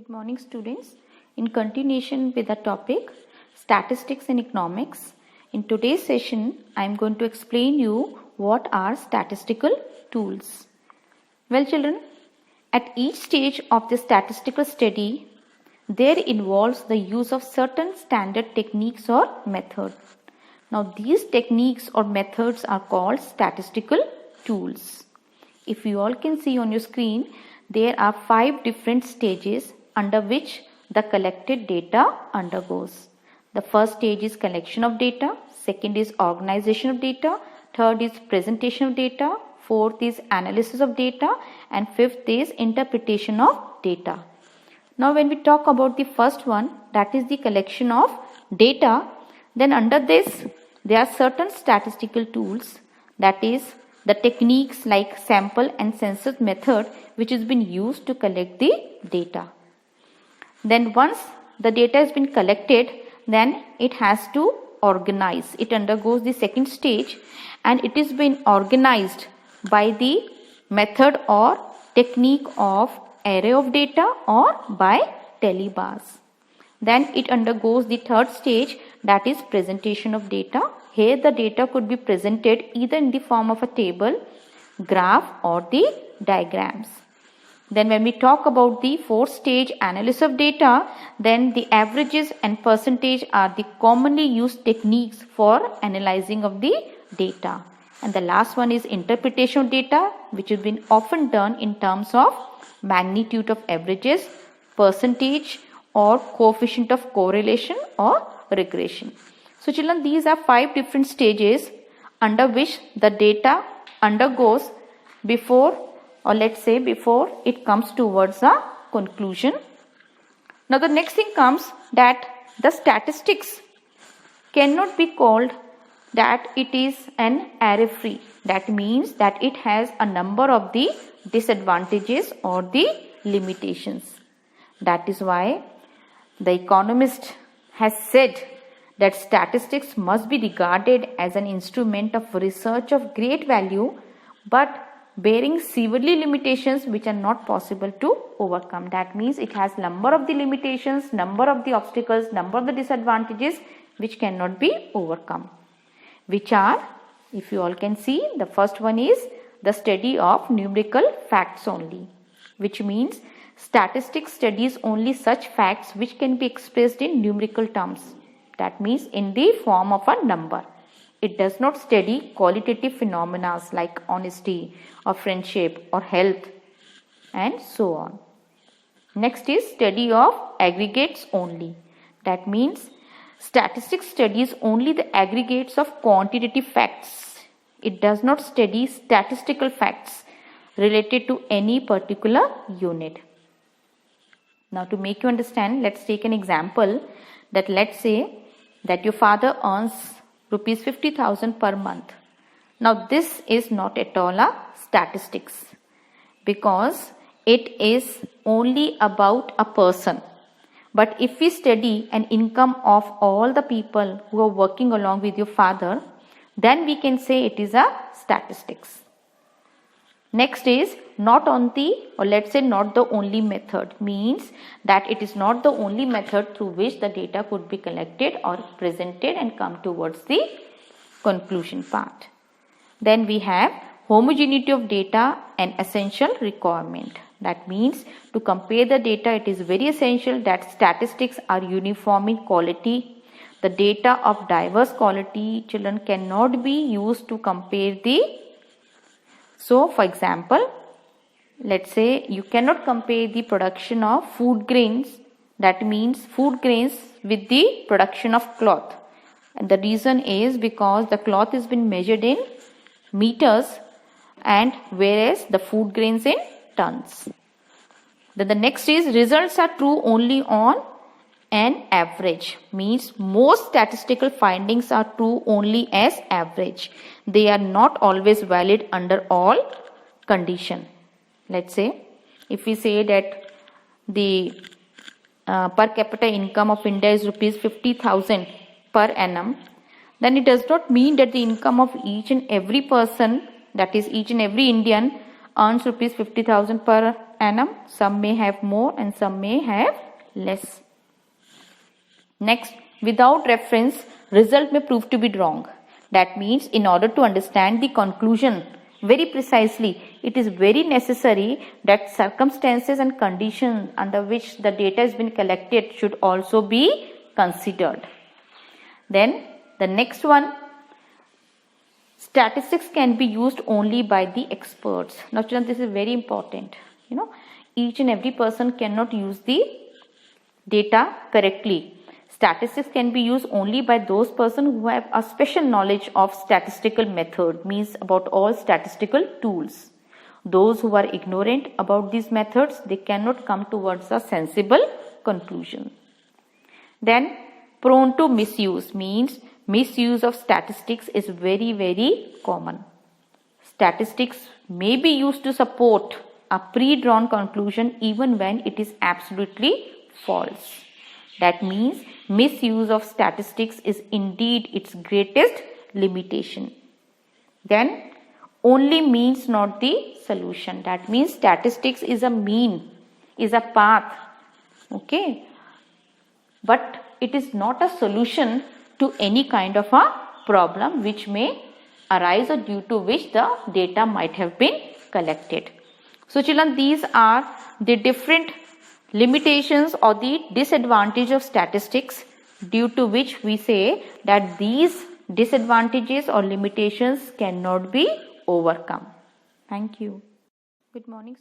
Good morning, students. In continuation with the topic statistics and economics, in today's session I am going to explain you what are statistical tools. Well, children, at each stage of the statistical study there involves the use of certain standard techniques or methods. Now these techniques or methods are called statistical tools. If you all can see on your screen, there are 5 different stages under which the collected data undergoes. The first stage is collection of data, second is organization of data, third is presentation of data, fourth is analysis of data, and fifth is interpretation of data. Now when we talk about the first one, that is the collection of data, then under this there are certain statistical tools, that is the techniques like sample and census method which has been used to collect the data. Then once the data has been collected, then it has to organize. It undergoes the second stage and it is been organized by the method or technique of array of data or by telebars. Then it undergoes the third stage, that is presentation of data. Here the data could be presented either in the form of a table, graph or the diagrams. Then when we talk about the fourth stage, analysis of data, then the averages and percentage are the commonly used techniques for analyzing of the data. And the last one is interpretation of data, which has been often done in terms of magnitude of averages, percentage or coefficient of correlation or regression. So children, these are 5 different stages under which the data undergoes before it comes towards a conclusion. Now the next thing comes that the statistics cannot be called that it is an array free. That means that it has a number of the disadvantages or the limitations. That is why the economist has said that statistics must be regarded as an instrument of research of great value, but bearing severely limitations which are not possible to overcome. That means it has number of the limitations, number of the obstacles, number of the disadvantages which cannot be overcome. Which are, if you all can see, the first one is the study of numerical facts only, which means statistics studies only such facts which can be expressed in numerical terms. That means in the form of a number. It does not study qualitative phenomena like honesty or friendship or health and so on. Next is study of aggregates only. That means statistics studies only the aggregates of quantitative facts. It does not study statistical facts related to any particular unit. Now to make you understand, let's take an example that let's say that your father earns rupees 50,000 per month. Now this is not at all a statistics because it is only about a person. But if we study an income of all the people who are working along with your father, then we can say it is a statistics. Next is not on the, or let's say not the only method, means that it is not the only method through which the data could be collected or presented and come towards the conclusion part. Then we have homogeneity of data and essential requirement. That means to compare the data, it is very essential that statistics are uniform in quality. The data of diverse quality, children, cannot be used to compare the. So for example, let's say you cannot compare the production of food grains, that means food grains, with the production of cloth. And the reason is because the cloth has been measured in meters and whereas the food grains in tons. Then the next is results are true only on an average, means most statistical findings are true only as average. They are not always valid under all condition. Let's say if we say that the per capita income of India is rupees 50,000 per annum, then it does not mean that the income of each and every person, that is each and every Indian, earns rupees 50,000 per annum, some may have more and some may have less. Next, without reference, result may prove to be wrong. That means in order to understand the conclusion very precisely, it is very necessary that circumstances and conditions under which the data has been collected should also be considered. Then the next one, statistics can be used only by the experts. Now children, this is very important. Each and every person cannot use the data correctly. Statistics can be used only by those persons who have a special knowledge of statistical method, means about all statistical tools. Those who are ignorant about these methods, they cannot come towards a sensible conclusion. Then prone to misuse, means misuse of statistics is very, very common. Statistics may be used to support a pre-drawn conclusion even when it is absolutely false. That means misuse of statistics is indeed its greatest limitation. Then only means not the solution. That means statistics is a mean, is a path. Okay. But it is not a solution to any kind of a problem which may arise or due to which the data might have been collected. So children, these are the different limitations or the disadvantage of statistics due to which we say that these disadvantages or limitations cannot be overcome. Thank you. Good morning.